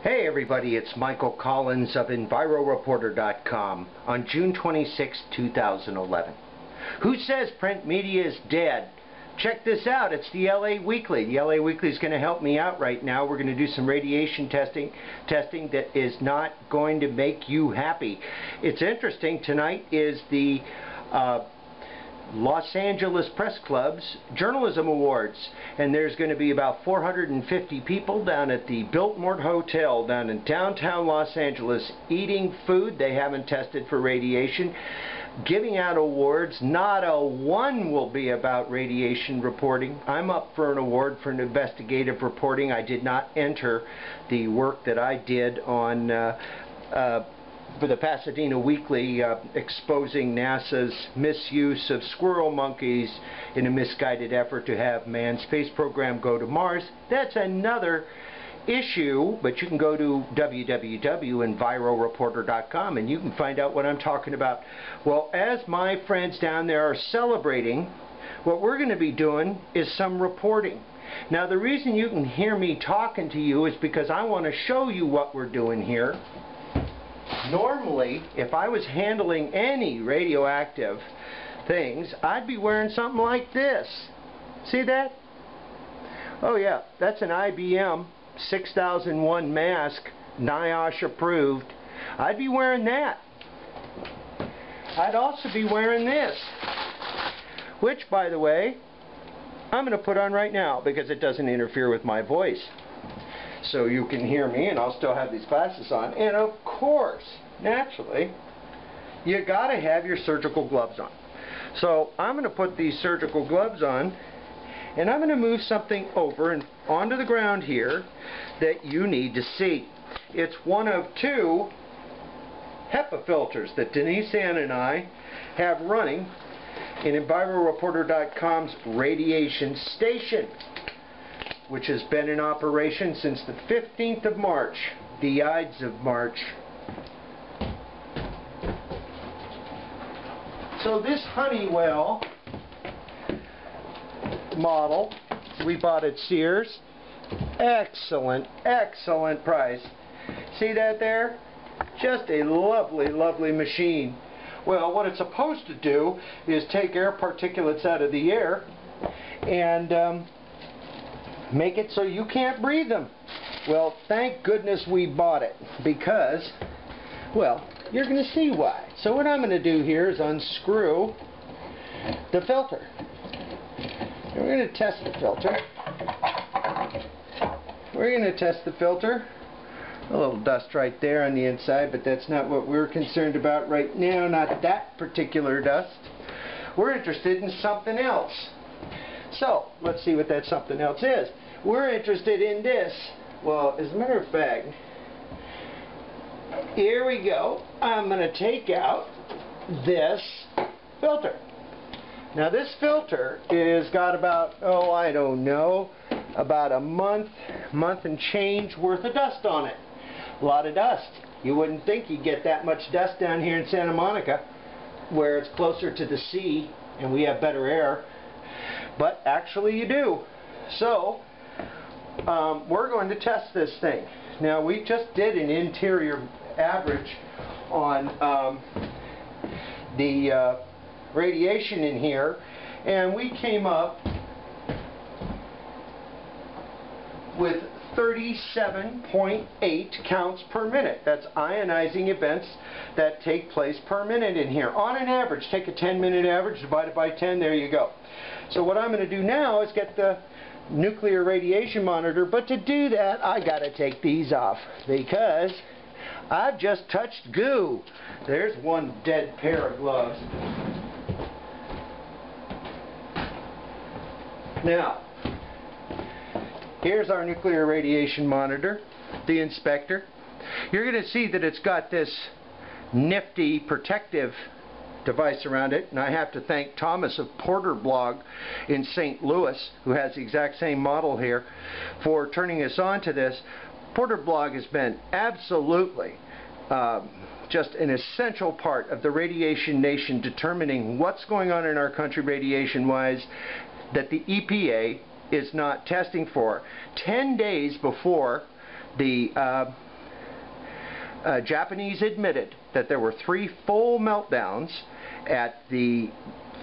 Hey everybody, it's Michael Collins of EnviroReporter.com on June 26, 2011. Who says print media is dead? Check this out, it's the LA Weekly. The LA Weekly is going to help me out right now. We're going to do some radiation testing that is not going to make you happy. It's interesting, tonight is the Los Angeles Press Club's Journalism Awards, and there's going to be about 450 people down at the Biltmore Hotel down in downtown Los Angeles eating food they haven't tested for radiation, giving out awards. Not a one will be about radiation reporting. I'm up for an award for an investigative reporting. I did not enter the work that I did on for the Pasadena Weekly, exposing NASA's misuse of squirrel monkeys in a misguided effort to have manned space program go to Mars. That's another issue, but you can go to www.enviroreporter.com and you can find out what I'm talking about. Well, as my friends down there are celebrating, what we're going to be doing is some reporting. Now, the reason you can hear me talking to you is because I want to show you what we're doing here. Normally, if I was handling any radioactive things, I'd be wearing something like this. See that? Oh yeah, that's an IBM 6001 mask, NIOSH approved. I'd be wearing that. I'd also be wearing this, which, by the way, I'm going to put on right now because it doesn't interfere with my voice. So you can hear me and I'll still have these glasses on. And of course, naturally, you got to have your surgical gloves on. So I'm going to put these surgical gloves on and I'm going to move something over and onto the ground here that you need to see. It's one of two HEPA filters that Denise Ann and I have running in EnviroReporter.com's radiation station, which has been in operation since the 15th of March, the Ides of March. So this Honeywell model we bought at Sears, excellent, excellent price. See that there? Just a lovely, lovely machine. Well, what it's supposed to do is take air particulates out of the air and make it so you can't breathe them. Well, thank goodness we bought it because, well, you're going to see why. So what I'm going to do here is unscrew the filter. And we're going to test the filter. We're going to test the filter. A little dust right there on the inside, but that's not what we're concerned about right now, not that particular dust. We're interested in something else. So, let's see what that something else is. We're interested in this. Well, as a matter of fact, here we go. I'm going to take out this filter. Now, this filter is got about, oh, I don't know, about a month and change worth of dust on it. A lot of dust. You wouldn't think you'd get that much dust down here in Santa Monica, where it's closer to the sea and we have better air. But actually you do. So we're going to test this thing. Now, we just did an interior average on the radiation in here, and we came up with 37.8 counts per minute. That's ionizing events that take place per minute in here. On an average, take a 10-minute average, divide it by 10, there you go. So what I'm going to do now is get the nuclear radiation monitor, but to do that I got to take these off because I've just touched goo. There's one dead pair of gloves. Now, here's our nuclear radiation monitor, the inspector. You're going to see that it's got this nifty protective device around it, and I have to thank Thomas of Porter Blog in St. Louis, who has the exact same model here, for turning us on to this. Porter Blog has been absolutely just an essential part of the Radiation Nation, determining what's going on in our country radiation-wise that the EPA is not testing for. 10 days before the Japanese admitted that there were 3 full meltdowns at the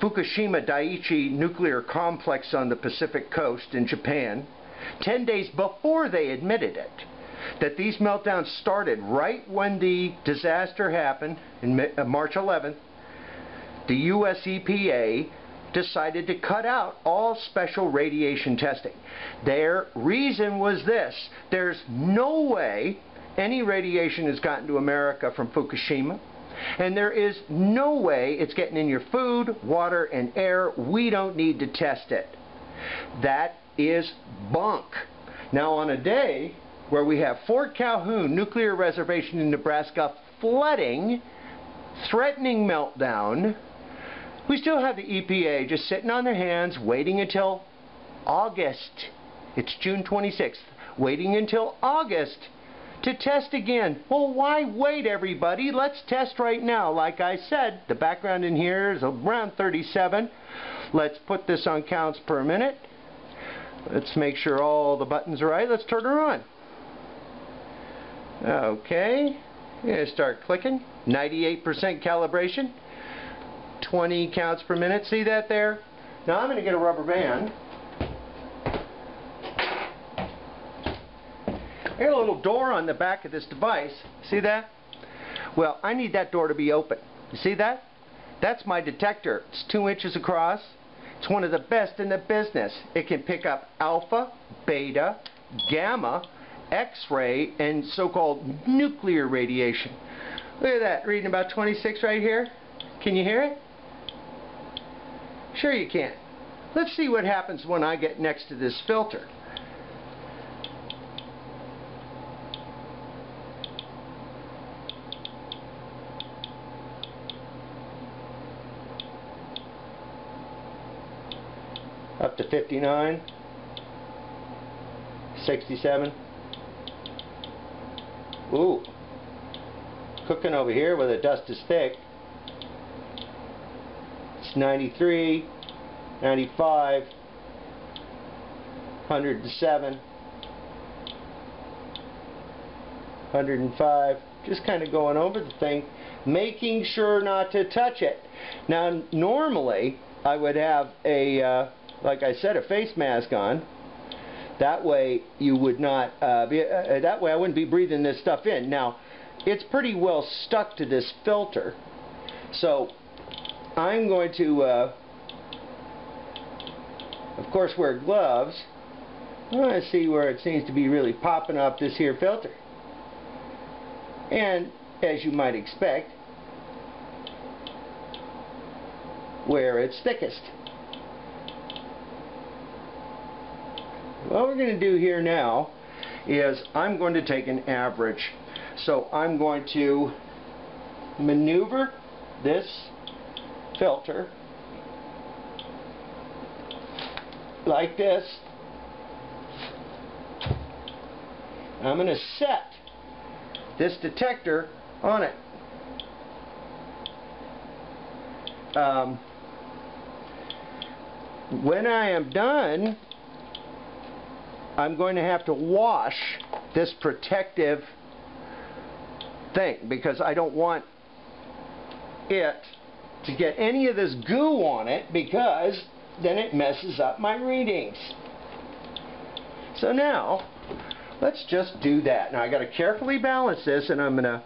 Fukushima Daiichi nuclear complex on the Pacific coast in Japan, 10 days before they admitted it. That these meltdowns started right when the disaster happened, in March 11th, the US EPA decided to cut out all special radiation testing. Their reason was this: there's no way any radiation has gotten to America from Fukushima, and there is no way it's getting in your food, water, and air. We don't need to test it. That is bunk. Now, on a day where we have Fort Calhoun Nuclear Reservation in Nebraska flooding, threatening meltdown, we still have the EPA just sitting on their hands, waiting until August. It's June 26th. Waiting until August to test again. Well, why wait, everybody? Let's test right now. Like I said, the background in here is around 37. Let's put this on counts per minute. Let's make sure all the buttons are right. Let's turn her on. Okay. I'm going to start clicking. 98% calibration. 20 counts per minute. See that there? Now I'm going to get a rubber band. I got a little door on the back of this device. See that? Well, I need that door to be open. You see that? That's my detector. It's 2 inches across. It's one of the best in the business. It can pick up alpha, beta, gamma, X-ray, and so-called nuclear radiation. Look at that, reading about 26 right here. Can you hear it? Sure you can. Let's see what happens when I get next to this filter. Up to 59, 67. Ooh, cooking over here where the dust is thick. It's 93, 95, 107, 105. Just kind of going over the thing, making sure not to touch it. Now, normally I would have a like I said, a face mask on. That way you would not that way I wouldn't be breathing this stuff in. Now, it's pretty well stuck to this filter, so I'm going to of course wear gloves. I want to see where it seems to be really popping off this here filter, and as you might expect, where it's thickest. What we're going to do here now is I'm going to take an average. So I'm going to maneuver this filter like this. I'm going to set this detector on it. When I am done, I'm going to have to wash this protective thing because I don't want it to get any of this goo on it, because then it messes up my readings. So now let's just do that. Now I got to carefully balance this, and I'm going to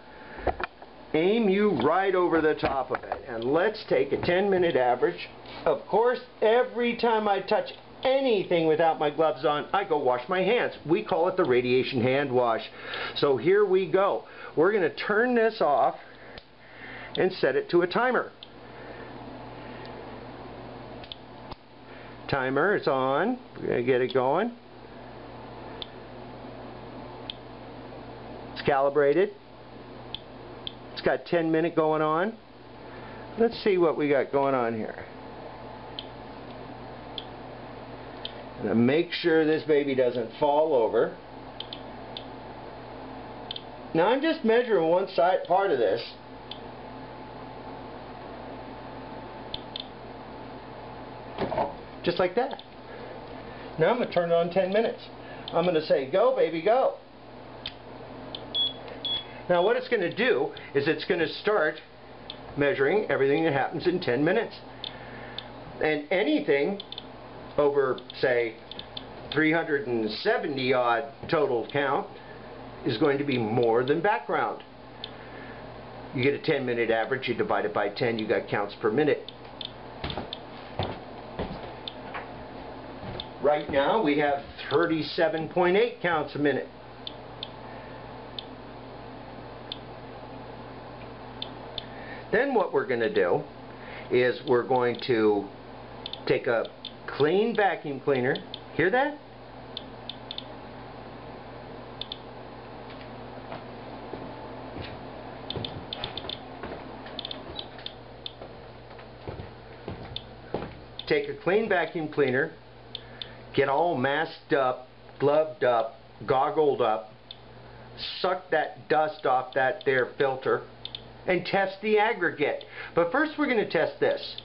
aim you right over the top of it. And let's take a 10-minute average. Of course, every time I touch anything without my gloves on, I go wash my hands. We call it the radiation hand wash. So here we go. We're going to turn this off and set it to a timer. Timer is on. We're going to get it going. It's calibrated. It's got 10-minute going on. Let's see what we got going on here. Now make sure this baby doesn't fall over. Now I'm just measuring one side part of this. Just like that. Now I'm going to turn it on 10 minutes. I'm going to say, go baby, go. Now what it's going to do is it's going to start measuring everything that happens in 10 minutes. And anything over, say, 370 odd total count is going to be more than background. You get a 10-minute average, you divide it by 10, you got counts per minute. Right now we have 37.8 counts a minute. Then what we're going to do is we're going to take a clean vacuum cleaner. Hear that? Take a clean vacuum cleaner, get all masked up, gloved up, goggled up, suck that dust off that there filter, and test the aggregate. But first we're going to test this.